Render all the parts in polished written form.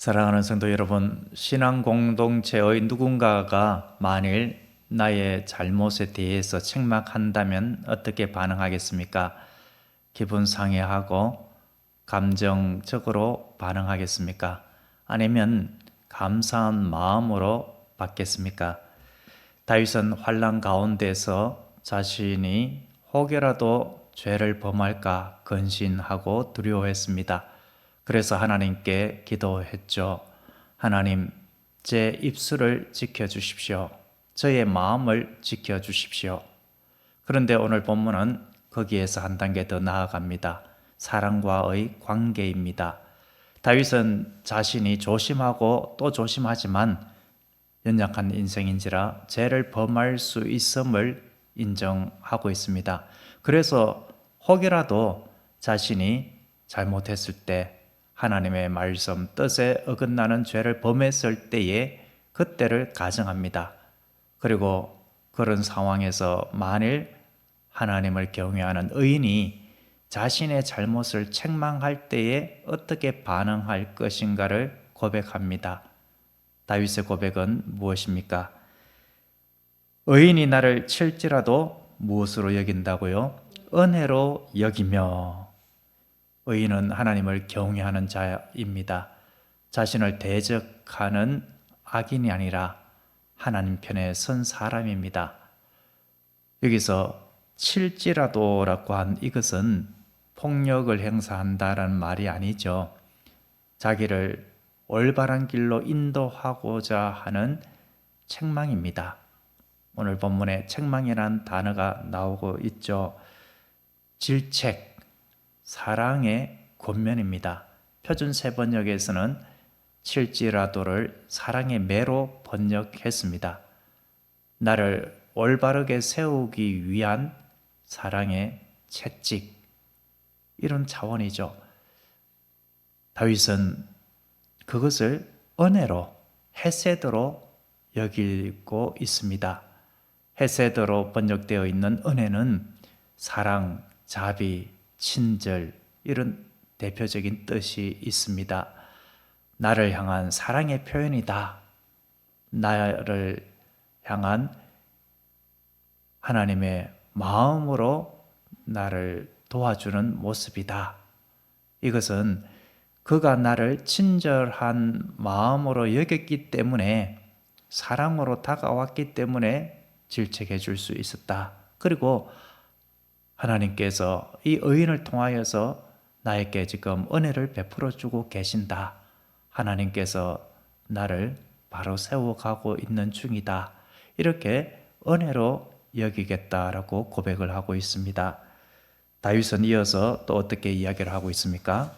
사랑하는 성도 여러분, 신앙 공동체의 누군가가 만일 나의 잘못에 대해서 책망한다면 어떻게 반응하겠습니까? 기분 상해하고 감정적으로 반응하겠습니까? 아니면 감사한 마음으로 받겠습니까? 다윗은 환난 가운데서 자신이 혹여라도 죄를 범할까 근심하고 두려워했습니다. 그래서 하나님께 기도했죠. 하나님, 제 입술을 지켜주십시오. 저의 마음을 지켜주십시오. 그런데 오늘 본문은 거기에서 한 단계 더 나아갑니다. 사랑과의 관계입니다. 다윗은 자신이 조심하고 또 조심하지만 연약한 인생인지라 죄를 범할 수 있음을 인정하고 있습니다. 그래서 혹여라도 자신이 잘못했을 때 하나님의 말씀 뜻에 어긋나는 죄를 범했을 때에 그때를 가정합니다. 그리고 그런 상황에서 만일 하나님을 경외하는 의인이 자신의 잘못을 책망할 때에 어떻게 반응할 것인가를 고백합니다. 다윗의 고백은 무엇입니까? 의인이 나를 칠지라도 무엇으로 여긴다고요? 은혜로 여기며. 의인은 하나님을 경외하는 자입니다. 자신을 대적하는 악인이 아니라 하나님 편에 선 사람입니다. 여기서 칠지라도라고 한 이것은 폭력을 행사한다라는 말이 아니죠. 자기를 올바른 길로 인도하고자 하는 책망입니다. 오늘 본문에 책망이라는 단어가 나오고 있죠. 질책, 사랑의 권면입니다. 표준 세번역에서는 칠지라도를 사랑의 매로 번역했습니다. 나를 올바르게 세우기 위한 사랑의 채찍, 이런 차원이죠. 다윗은 그것을 은혜로, 헤세드로 여기고 있습니다. 헤세드로 번역되어 있는 은혜는 사랑, 자비, 친절, 이런 대표적인 뜻이 있습니다. 나를 향한 사랑의 표현이다. 나를 향한 하나님의 마음으로 나를 도와주는 모습이다. 이것은 그가 나를 친절한 마음으로 여겼기 때문에, 사랑으로 다가왔기 때문에 질책해 줄 수 있었다. 그리고 하나님께서 이 의인을 통하여서 나에게 지금 은혜를 베풀어 주고 계신다. 하나님께서 나를 바로 세워가고 있는 중이다. 이렇게 은혜로 여기겠다라고 고백을 하고 있습니다. 다윗은 이어서 또 어떻게 이야기를 하고 있습니까?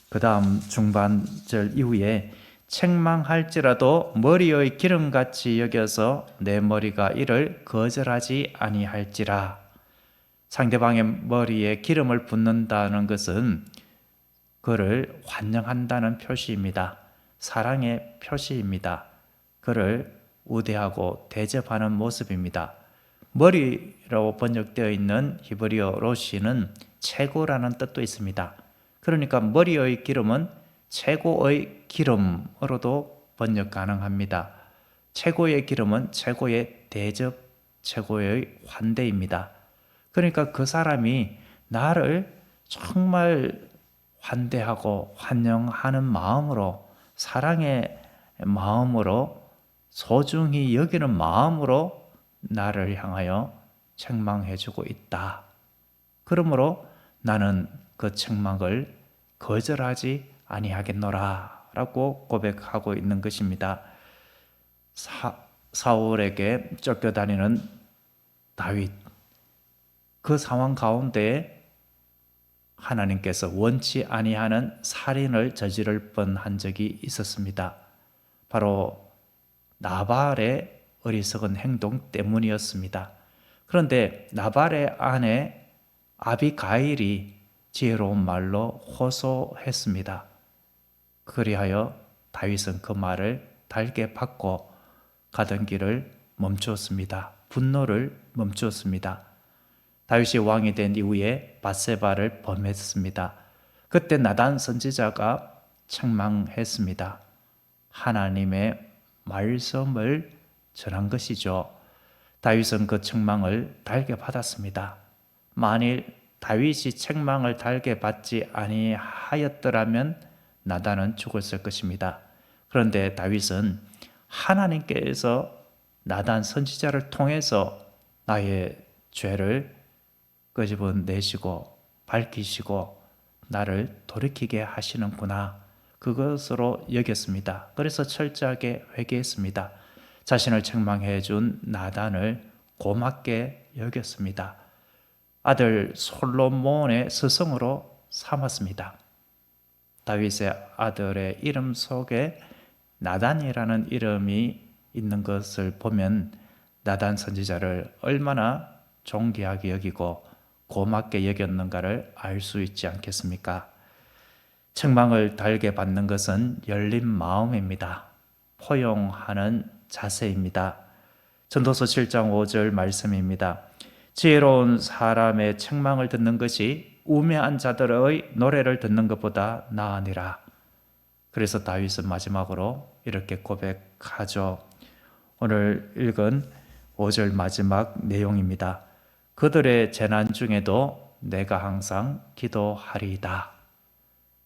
그 다음 중반절 이후에 책망할지라도 머리의 기름같이 여겨서 내 머리가 이를 거절하지 아니할지라. 상대방의 머리에 기름을 붓는다는 것은 그를 환영한다는 표시입니다. 사랑의 표시입니다. 그를 우대하고 대접하는 모습입니다. 머리라고 번역되어 있는 히브리어 로시는 최고라는 뜻도 있습니다. 그러니까 머리의 기름은 최고의 기름으로도 번역 가능합니다. 최고의 기름은 최고의 대접, 최고의 환대입니다. 그러니까 그 사람이 나를 정말 환대하고 환영하는 마음으로, 사랑의 마음으로, 소중히 여기는 마음으로 나를 향하여 책망해주고 있다. 그러므로 나는 그 책망을 거절하지 아니하겠노라 라고 고백하고 있는 것입니다. 사울에게 쫓겨다니는 다윗, 그 상황 가운데 하나님께서 원치 아니하는 살인을 저지를 뻔한 적이 있었습니다. 바로 나발의 어리석은 행동 때문이었습니다. 그런데 나발의 아내 아비가일이 지혜로운 말로 호소했습니다. 그리하여 다윗은 그 말을 달게 받고 가던 길을 멈추었습니다. 분노를 멈추었습니다. 다윗이 왕이 된 이후에 밧세바를 범했습니다. 그때 나단 선지자가 책망했습니다. 하나님의 말씀을 전한 것이죠. 다윗은 그 책망을 달게 받았습니다. 만일 다윗이 책망을 달게 받지 아니하였더라면 나단은 죽었을 것입니다. 그런데 다윗은 하나님께서 나단 선지자를 통해서 나의 죄를 끄집어내시고 밝히시고 나를 돌이키게 하시는구나, 그것으로 여겼습니다. 그래서 철저하게 회개했습니다. 자신을 책망해 준 나단을 고맙게 여겼습니다. 아들 솔로몬의 스승으로 삼았습니다. 다윗의 아들의 이름 속에 나단이라는 이름이 있는 것을 보면 나단 선지자를 얼마나 존귀하게 여기고 고맙게 여겼는가를 알 수 있지 않겠습니까? 책망을 달게 받는 것은 열린 마음입니다. 포용하는 자세입니다. 전도서 7장 5절 말씀입니다. 지혜로운 사람의 책망을 듣는 것이 우매한 자들의 노래를 듣는 것보다 나으니라. 그래서 다윗은 마지막으로 이렇게 고백하죠. 오늘 읽은 5절 마지막 내용입니다. 그들의 재난 중에도 내가 항상 기도하리이다.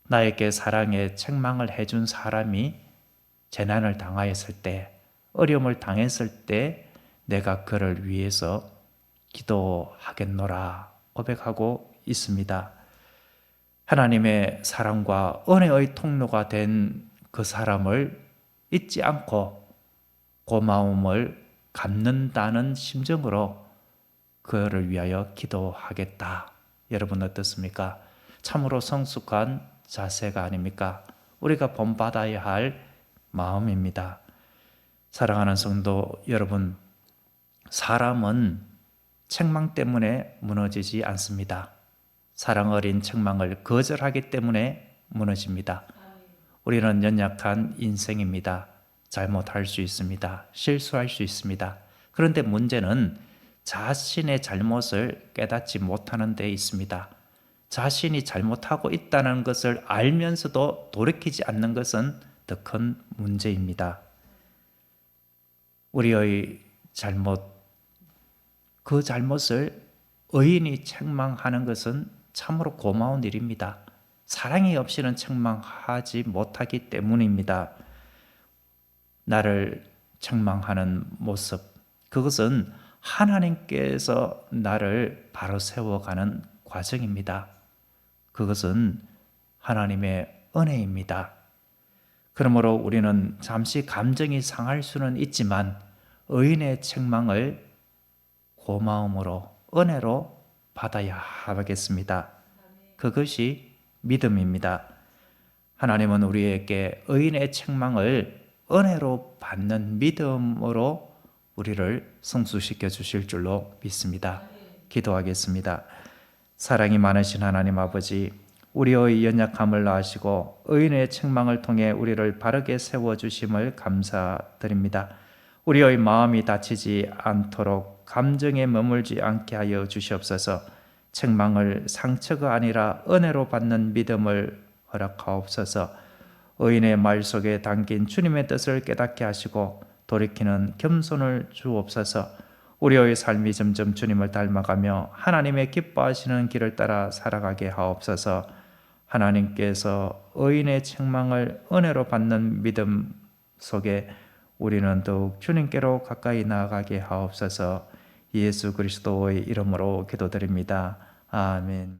나에게 사랑의 책망을 해준 사람이 재난을 당하였을 때, 어려움을 당했을 때 내가 그를 위해서 기도하겠노라 고백하고 있습니다. 하나님의 사랑과 은혜의 통로가 된 그 사람을 잊지 않고 고마움을 갚는다는 심정으로 그를 위하여 기도하겠다. 여러분 어떻습니까? 참으로 성숙한 자세가 아닙니까? 우리가 본받아야 할 마음입니다. 사랑하는 성도 여러분, 사람은 책망 때문에 무너지지 않습니다. 사랑 어린 책망을 거절하기 때문에 무너집니다. 우리는 연약한 인생입니다. 잘못할 수 있습니다. 실수할 수 있습니다. 그런데 문제는 자신의 잘못을 깨닫지 못하는 데 있습니다. 자신이 잘못하고 있다는 것을 알면서도 돌이키지 않는 것은 더 큰 문제입니다. 우리의 잘못, 그 잘못을 의인이 책망하는 것은 참으로 고마운 일입니다. 사랑이 없이는 책망하지 못하기 때문입니다. 나를 책망하는 모습, 그것은 하나님께서 나를 바로 세워가는 과정입니다. 그것은 하나님의 은혜입니다. 그러므로 우리는 잠시 감정이 상할 수는 있지만 의인의 책망을 고마움으로, 은혜로 받아야 하겠습니다. 그것이 믿음입니다. 하나님은 우리에게 의인의 책망을 은혜로 받는 믿음으로 우리를 성숙시켜 주실 줄로 믿습니다. 기도하겠습니다. 사랑이 많으신 하나님 아버지, 우리의 연약함을 아시고 의인의 책망을 통해 우리를 바르게 세워주심을 감사드립니다. 우리의 마음이 다치지 않도록 감정에 머물지 않게 하여 주시옵소서. 책망을 상처가 아니라 은혜로 받는 믿음을 허락하옵소서. 의인의 말 속에 담긴 주님의 뜻을 깨닫게 하시고 돌이키는 겸손을 주옵소서. 우리의 삶이 점점 주님을 닮아가며 하나님의 기뻐하시는 길을 따라 살아가게 하옵소서. 하나님께서 의인의 책망을 은혜로 받는 믿음 속에 우리는 더욱 주님께로 가까이 나아가게 하옵소서. 예수 그리스도의 이름으로 기도드립니다. 아멘.